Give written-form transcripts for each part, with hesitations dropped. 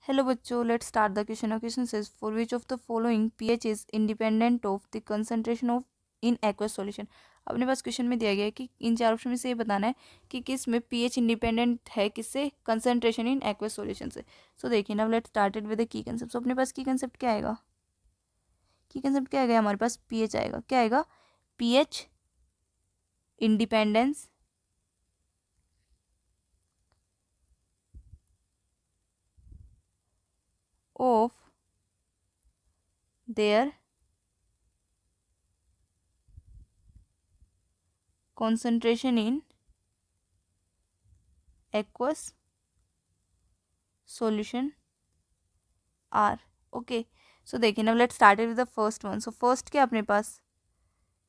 Hello बच्चों, let's start the question. Question says for which of the following pH is independent of the concentration of in aqueous solution. अपने पास question में दिया गया है कि इन चार ऑप्शन में से ये बताना है कि किस में पीएच इंडिपेंडेंट है, किससे, कंसंट्रेशन इन एक्वस सॉल्यूशन से. सो देखिए ना, let's started with the key concept. अपने पास की कंसेप्ट क्या आएगा? की कंसेप्ट क्या आएगा? हमारे पास पीएच आएगा. क्या आएगा? PH independence of their concentration in aqueous solution R. Okay, so देखिए ना, let's started with the first one. So first क्या अपने पास?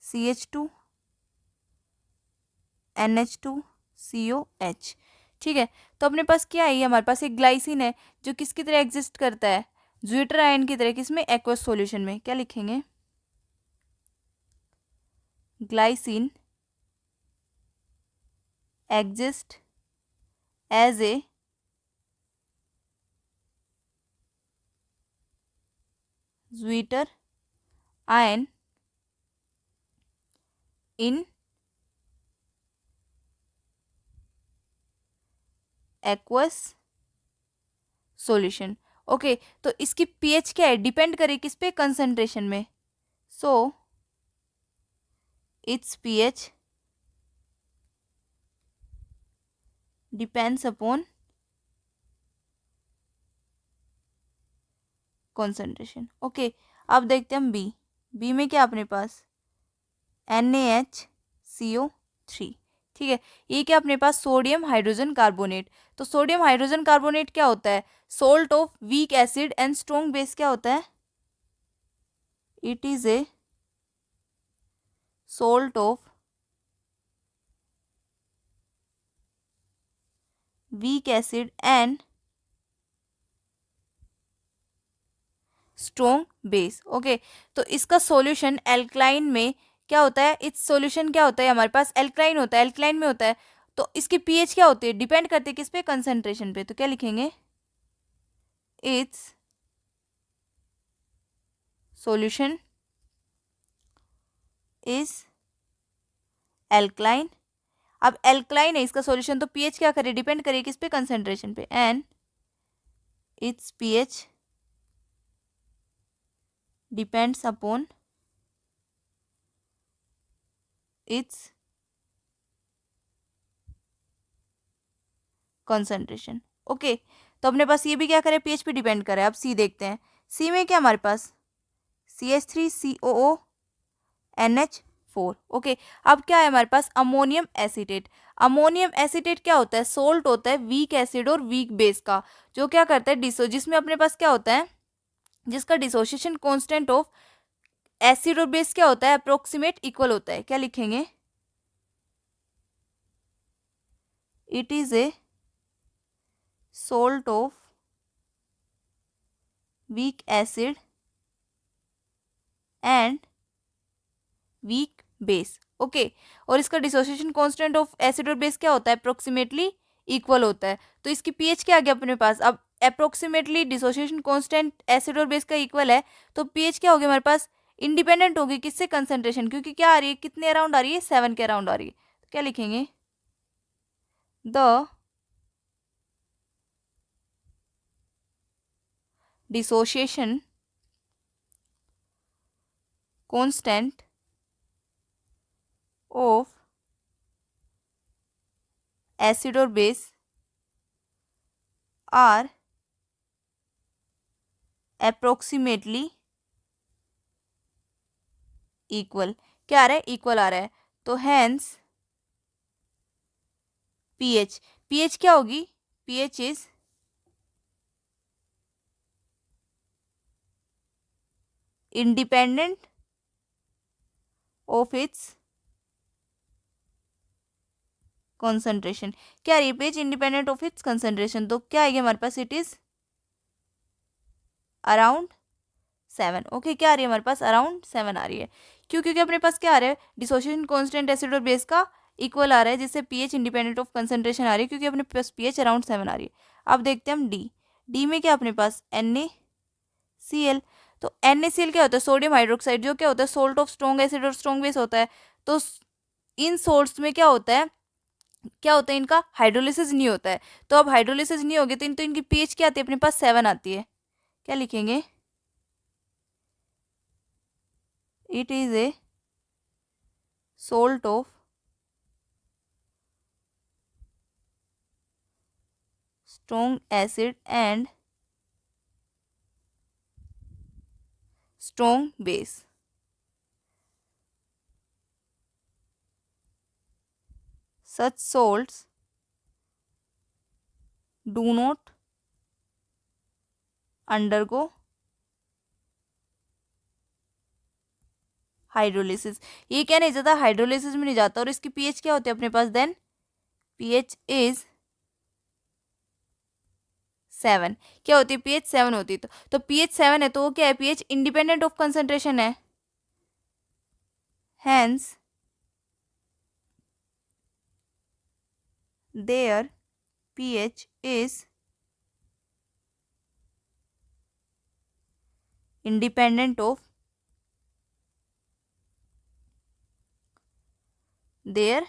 CH2 NH2 COH. ठीक है, तो अपने पास क्या है? हमारे पास एक ग्लाइसिन है जो किसकी तरह एग्जिस्ट करता है? ज्विटर आयन की तरह. किसमें? एक्वस सॉल्यूशन में. क्या लिखेंगे? Glycine exist as a zwitterion in aqueous solution. Okay, तो इसकी पीएच क्या है? डिपेंड करे किस पे? कंसंट्रेशन में. So it's pH depends upon concentration. Okay, अब देखते हैं हम बी. बी में क्या अपने पास? NaHCO3. ठीक है, ये क्या अपने पास? Sodium hydrogen carbonate. तो सोडियम हाइड्रोजन कार्बोनेट क्या होता है? Salt of weak acid and strong base. क्या होता है? It is a salt of weak acid and strong base. Okay, तो इसका सॉल्यूशन एल्कलाइन में क्या होता है? इट्स सॉल्यूशन क्या होता है? हमारे पास एल्कलाइन होता है, एल्कलाइन में होता है. तो इसकी पीएच क्या होती है? डिपेंड करती है किस पे? कंसंट्रेशन पे. तो क्या लिखेंगे? It's solution is alkaline. अब एल्कलाइन है इसका सॉल्यूशन, तो पीएच क्या करे? डिपेंड करे किस पे? कंसंट्रेशन पे. And it's pH depends upon its concentration. Okay, तो अपने पास ये भी क्या करे? पीएच पे डिपेंड करे. अब सी देखते हैं. सी में क्या हमारे पास? CH3COO NH4. ओके, अब क्या है हमारे पास? Ammonium acetate. अमोनियम एसीटेट क्या होता है? सोल्ट होता है वीक एसिड और वीक बेस का, जो क्या करता है? जिसमें अपने पास क्या होता है? जिसका डिसोसिएशन कांस्टेंट ऑफ एसिड और बेस क्या होता है? अप्रोक्सीमेट इक्वल होता है. क्या लिखेंगे? It is a salt of weak acid and weak base. Okay, और इसका डिसोसिएशन कांस्टेंट ऑफ एसिड और बेस क्या होता है? अप्रोक्सीमेटली इक्वल होता है. तो इसकी पीएच क्या आ गया अपने पास? अब अप्रोक्सीमेटली डिसोसिएशन कांस्टेंट एसिड और बेस का इक्वल है, तो पीएच क्या होगी हमारे पास? इंडिपेंडेंट होगी किससे? कंसंट्रेशन. क्योंकि क्या आ रही है? कितने अराउंड आ रही है? 7 के अराउंड आ रही है. तो क्या लिखेंगे? The dissociation constant of acid और बेस आर अप्रोक्सीमेटली इक्वल. क्या आ रहा है? इक्वल आ रहा है. तो हैंस पीएच. पीएच क्या होगी? PH is independent of its concentration. क्या रही है? PH independent of its concentration. तो क्या आएगी हमारे पास? It is around 7. ओके, क्या आ रही है हमारे पास? अराउंड 7 आ रही है. क्यों? क्योंकि अपने पास क्या आ रहा है? डिसोसिएशन कांस्टेंट एसिड और बेस का इक्वल आ रहा है, जिससे पीएच इंडिपेंडेंट ऑफ कंसंट्रेशन आ रही है, क्योंकि अपने पास पीएच अराउंड 7 आ रही है. अब देखते हैं हम डी. डी में क्या अपने पास NaCl। तो NaCl क्या होता है, सोडियम हाइड्रोक्साइड, जो क्या होता है सोल्ट ऑफ स्ट्रॉन्ग एसिड और स्ट्रॉन्ग बेस होता है। तो इन सोल्ट्स में क्या होता है, इनका हाइड्रोलिसिस नहीं होता है। तो अब हाइड्रोलिसिस नहीं होगी तो इनकी पीएच क्या आती है अपने पास 7 आती है। क्या लिखेंगे, it is a salt of strong acid and strong base. Such salts do not undergo hydrolysis. ये क्या नहीं जाता, हाइड्रोलिसिस में नहीं जाता। और इसकी पीएच क्या होती है अपने पास, देन पीएच इज 7। क्या होती है, पीएच 7 होती है। तो पीएच 7 है तो वो क्या है, पीएच इंडिपेंडेंट ऑफ कंसंट्रेशन है। Hence their pH is independent of their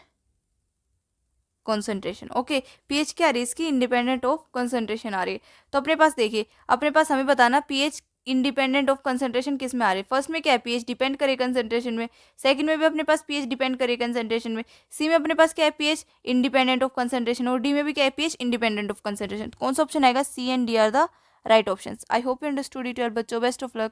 concentration। Okay, pH क्या आ रही है इसकी, इंडिपेंडेंट ऑफ कंसंट्रेशन आ रही है। तो अपने पास देखिए, अपने पास हमें बताना पीएच इंडिपेंडेंट ऑफ कंसंट्रेशन किस में आ रही है। फर्स्ट में क्या है, पीएच डिपेंड करे कंसंट्रेशन में। सेकंड में भी अपने पास पीएच डिपेंड करे कंसंट्रेशन में। सी में अपने पास क्या है, पीएच इंडिपेंडेंट ऑफ कंसंट्रेशन। और डी में भी क्या है, पीएच इंडिपेंडेंट ऑफ कंसंट्रेशन। कौन सा ऑप्शन आएगा, C and D are the right options. I hope you understood it यार बच्चों, बेस्ट ऑफ लक।